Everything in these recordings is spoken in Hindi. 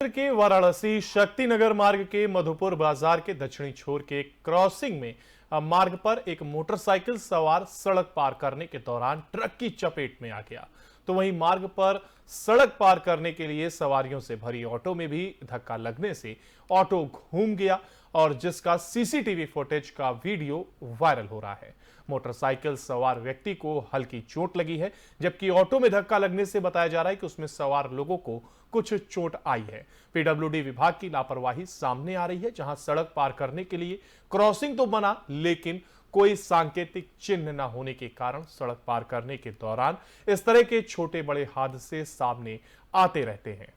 के वाराणसी शक्तिनगर मार्ग के मधुपुर बाजार के दक्षिणी छोर के क्रॉसिंग में मार्ग पर एक मोटरसाइकिल सवार सड़क पार करने के दौरान ट्रक की चपेट में आ गया। तो वहीं मार्ग पर सड़क पार करने के लिए सवारियों से भरी ऑटो में भी धक्का लगने से ऑटो घूम गया और जिसका सीसीटीवी फुटेज का वीडियो वायरल हो रहा है। मोटरसाइकिल सवार व्यक्ति को हल्की चोट लगी है, जबकि ऑटो में धक्का लगने से बताया जा रहा है कि उसमें सवार लोगों को कुछ चोट आई है। पीडब्ल्यूडी विभाग की लापरवाही सामने आ रही है, जहां सड़क पार करने के लिए क्रॉसिंग तो बना, लेकिन कोई सांकेतिक चिन्ह न होने के कारण सड़क पार करने के दौरान इस तरह के छोटे बड़े हादसे सामने आते रहते हैं।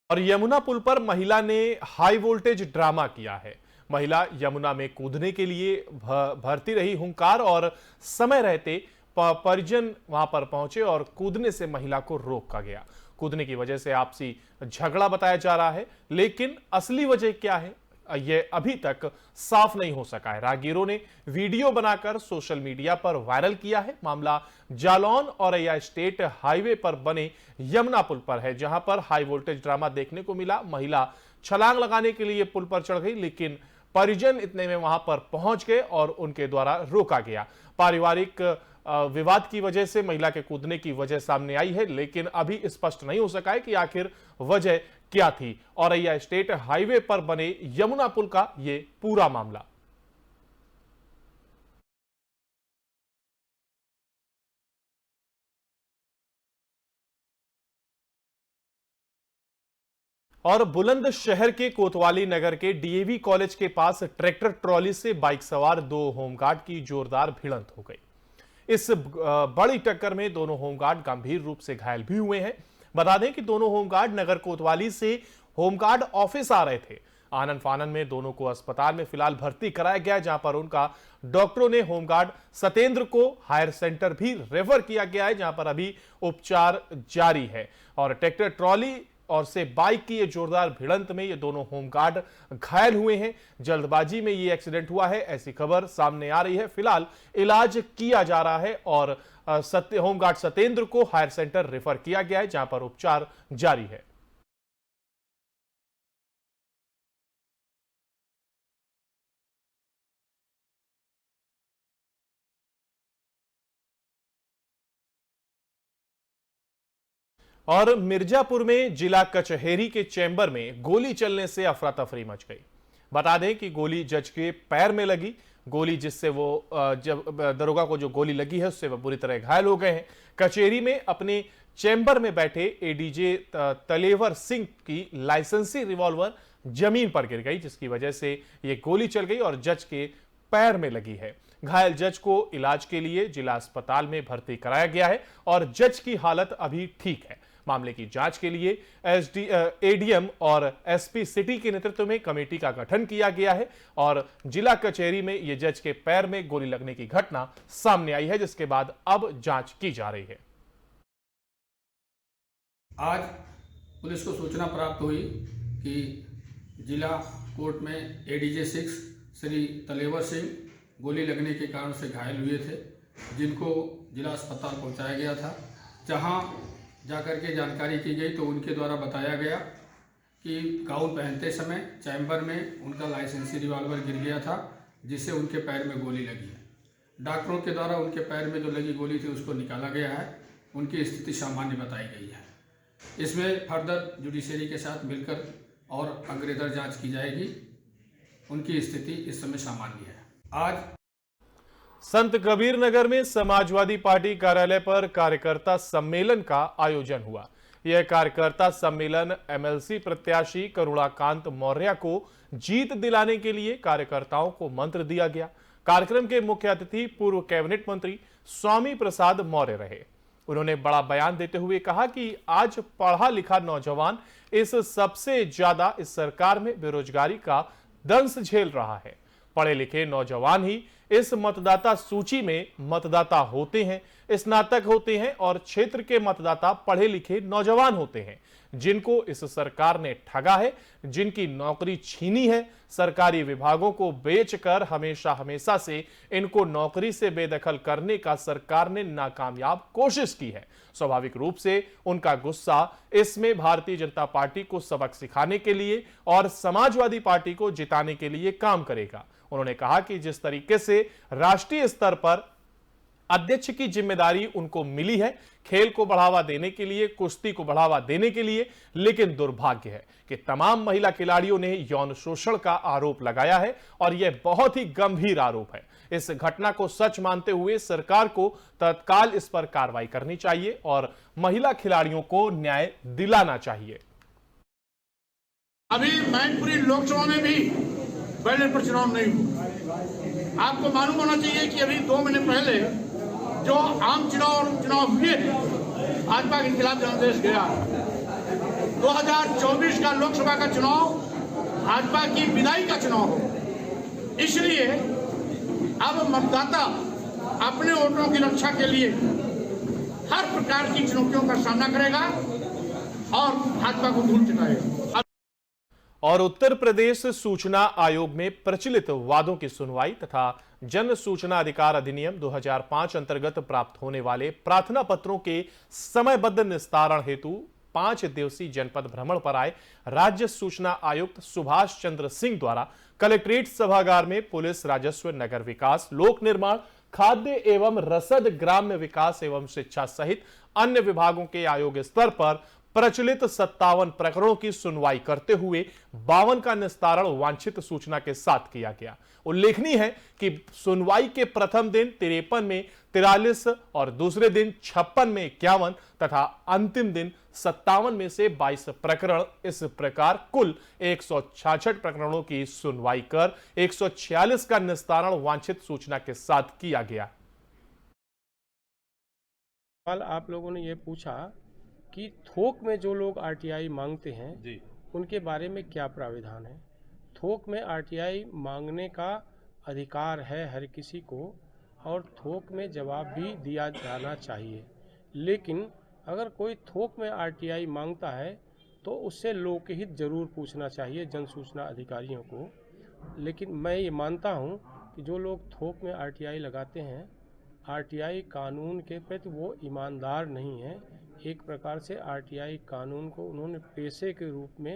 और यमुना पुल पर महिला ने हाई वोल्टेज ड्रामा किया है। महिला यमुना में कूदने के लिए भरती रही हुंकार और समय रहते परिजन वहां पर पहुंचे और कूदने से महिला को रोका गया। कूदने की वजह से आपसी झगड़ा बताया जा रहा है, लेकिन असली वजह क्या है यह अभी तक साफ नहीं हो सका है। राहगीरों ने वीडियो बनाकर सोशल मीडिया पर वायरल किया है। मामला जालौन औरैया स्टेट हाईवे पर बने यमुना पुल पर है, जहां पर हाई वोल्टेज ड्रामा देखने को मिला। महिला छलांग लगाने के लिए पुल पर चढ़ गई, लेकिन परिजन इतने में वहां पर पहुंच गए और उनके द्वारा रोका गया। पारिवारिक विवाद की वजह से महिला के कूदने की वजह सामने आई है, लेकिन अभी स्पष्ट नहीं हो सका है कि आखिर वजह क्या थी। औरैया स्टेट हाईवे पर बने यमुना पुल का यह पूरा मामला। और बुलंदशहर के कोतवाली नगर के डीएवी कॉलेज के पास ट्रैक्टर ट्रॉली से बाइक सवार दो होमगार्ड की जोरदार भिड़ंत हो गई। इस बड़ी टक्कर में दोनों होमगार्ड गंभीर रूप से घायल भी हुए हैं। बता दें कि दोनों होमगार्ड नगर कोतवाली से होमगार्ड ऑफिस आ रहे थे। आनन फानन में दोनों को अस्पताल में फिलहाल भर्ती कराया गया, जहां पर उनका डॉक्टरों ने होमगार्ड सतेंद्र को हायर सेंटर भी रेफर किया गया है, जहां पर अभी उपचार जारी है। और ट्रैक्टर ट्रॉली और से बाइक की ये जोरदार भिड़ंत में ये दोनों होमगार्ड घायल हुए हैं। जल्दबाजी में ये एक्सीडेंट हुआ है, ऐसी खबर सामने आ रही है। फिलहाल इलाज किया जा रहा है और होमगार्ड सतेंद्र को हायर सेंटर रेफर किया गया है, जहां पर उपचार जारी है। और मिर्जापुर में जिला कचहरी के चैम्बर में गोली चलने से अफरा तफरी मच गई। बता दें कि गोली जज के पैर में लगी। गोली जिससे वो जब दरोगा को जो गोली लगी है उससे वह बुरी तरह घायल हो गए हैं। कचहरी में अपने चैम्बर में बैठे एडीजे तलेवर सिंह की लाइसेंसी रिवॉल्वर जमीन पर गिर गई, जिसकी वजह से यह गोली चल गई और जज के पैर में लगी है। घायल जज को इलाज के लिए जिला अस्पताल में भर्ती कराया गया है और जज की हालत अभी ठीक है। मामले की जांच के लिए एडीएम और एसपी सिटी के नेतृत्व में कमेटी का गठन किया गया है और जिला कचहरी में यह जज के पैर में गोली लगने की घटना सामने आई है, जिसके बाद अब जांच की जा रही है। आज पुलिस को सूचना प्राप्त हुई कि जिला कोर्ट में एडीजे 6 श्री तलेवर सिंह गोली लगने के कारण से घायल हुए थे, जिनको जिला अस्पताल पहुंचाया गया था। जहां जाकर के जानकारी की गई तो उनके द्वारा बताया गया कि गाउन पहनते समय चैम्बर में उनका लाइसेंसी रिवॉल्वर गिर गया था, जिससे उनके पैर में गोली लगी है। डॉक्टरों के द्वारा उनके पैर में जो लगी गोली थी उसको निकाला गया है। उनकी स्थिति सामान्य बताई गई है। इसमें फर्दर जुडिशरी के साथ मिलकर और अग्रेतर जांच की जाएगी। उनकी स्थिति इस समय सामान्य है। आज संत कबीर नगर में समाजवादी पार्टी कार्यालय पर कार्यकर्ता सम्मेलन का आयोजन हुआ। यह कार्यकर्ता सम्मेलन एमएलसी प्रत्याशी करुणाकांत मौर्य को जीत दिलाने के लिए कार्यकर्ताओं को मंत्र दिया गया। कार्यक्रम के मुख्य अतिथि पूर्व कैबिनेट मंत्री स्वामी प्रसाद मौर्य रहे। उन्होंने बड़ा बयान देते हुए कहा कि आज पढ़ा लिखा नौजवान इस सबसे ज्यादा इस सरकार में बेरोजगारी का दंश झेल रहा है। पढ़े लिखे नौजवान ही इस मतदाता सूची में मतदाता होते हैं, स्नातक होते हैं और क्षेत्र के मतदाता पढ़े लिखे नौजवान होते हैं, जिनको इस सरकार ने ठगा है, जिनकी नौकरी छीनी है। सरकारी विभागों को बेचकर हमेशा से इनको नौकरी से बेदखल करने का सरकार ने नाकामयाब कोशिश की है। स्वाभाविक रूप से उनका गुस्सा इसमें भारतीय जनता पार्टी को सबक सिखाने के लिए और समाजवादी पार्टी को जिताने के लिए काम करेगा। उन्होंने कहा कि जिस तरीके से राष्ट्रीय स्तर पर अध्यक्ष की जिम्मेदारी उनको मिली है, खेल को बढ़ावा देने के लिए, कुश्ती को बढ़ावा देने के लिए, लेकिन दुर्भाग्य है कि तमाम महिला खिलाड़ियों ने यौन शोषण का आरोप लगाया है और यह बहुत ही गंभीर आरोप है। इस घटना को सच मानते हुए सरकार को तत्काल इस पर कार्रवाई करनी चाहिए और महिला खिलाड़ियों को न्याय दिलाना चाहिए। अभी मैनपुरी लोकसभा में भी बैलेट पर चुनाव नहीं हुआ। आपको मालूम होना चाहिए कि अभी 2 महीने पहले जो आम चुनाव और उपचुनाव हुए भाजपा के खिलाफ जनादेश गया। 2024 का लोकसभा का चुनाव भाजपा की विदाई का चुनाव हो, इसलिए अब मतदाता अपने वोटरों की रक्षा के लिए हर प्रकार की चुनौतियों का सामना करेगा और भाजपा को धूल चटाएगा। और उत्तर प्रदेश सूचना आयोग में प्रचलित वादों की सुनवाई तथा जन सूचना अधिकार अधिनियम 2005 अंतर्गत प्राप्त होने वाले प्रार्थना पत्रों के समयबद्ध निस्तारण हेतु 5 दिवसीय जनपद भ्रमण पर आए राज्य सूचना आयुक्त सुभाष चंद्र सिंह द्वारा कलेक्ट्रेट सभागार में पुलिस, राजस्व, नगर विकास, लोक निर्माण, खाद्य एवं रसद, ग्राम्य विकास एवं शिक्षा सहित अन्य विभागों के आयोग स्तर पर प्रचलित 57 प्रकरणों की सुनवाई करते हुए 52 का निस्तारण वांछित सूचना के साथ किया गया। उल्लेखनीय है कि सुनवाई के प्रथम दिन 53 में 43 और दूसरे दिन 56 में 51 तथा अंतिम दिन 57 में से 22 प्रकरण, इस प्रकार कुल 166 प्रकरणों की सुनवाई कर 146 का निस्तारण वांछित सूचना के साथ किया गया। आप लोगों ने ये पूछा कि थोक में जो लोग आरटीआई मांगते हैं जी, उनके बारे में क्या प्राविधान है। थोक में आरटीआई मांगने का अधिकार है हर किसी को और थोक में जवाब भी दिया जाना चाहिए, लेकिन अगर कोई थोक में आरटीआई मांगता है तो उससे लोकहित जरूर पूछना चाहिए जन सूचना अधिकारियों को। लेकिन मैं ये मानता हूँ कि जो लोग थोक में आरटीआई लगाते हैं, आरटीआई कानून के प्रति वो ईमानदार नहीं है। एक प्रकार से आरटीआई कानून को उन्होंने पेशे के रूप में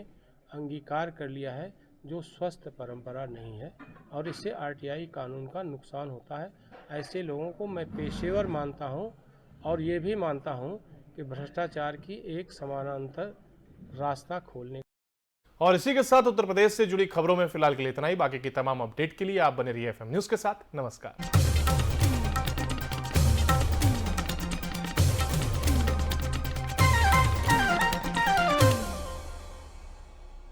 अंगीकार कर लिया है, जो स्वस्थ परंपरा नहीं है और इससे आरटीआई कानून का नुकसान होता है। ऐसे लोगों को मैं पेशेवर मानता हूं और ये भी मानता हूं कि भ्रष्टाचार की एक समानांतर रास्ता खोलने। और इसी के साथ उत्तर प्रदेश से जुड़ी खबरों में फिलहाल के लिए इतना ही। बाकी की तमाम अपडेट के लिए आप बने रहिए FM न्यूज के साथ। नमस्कार।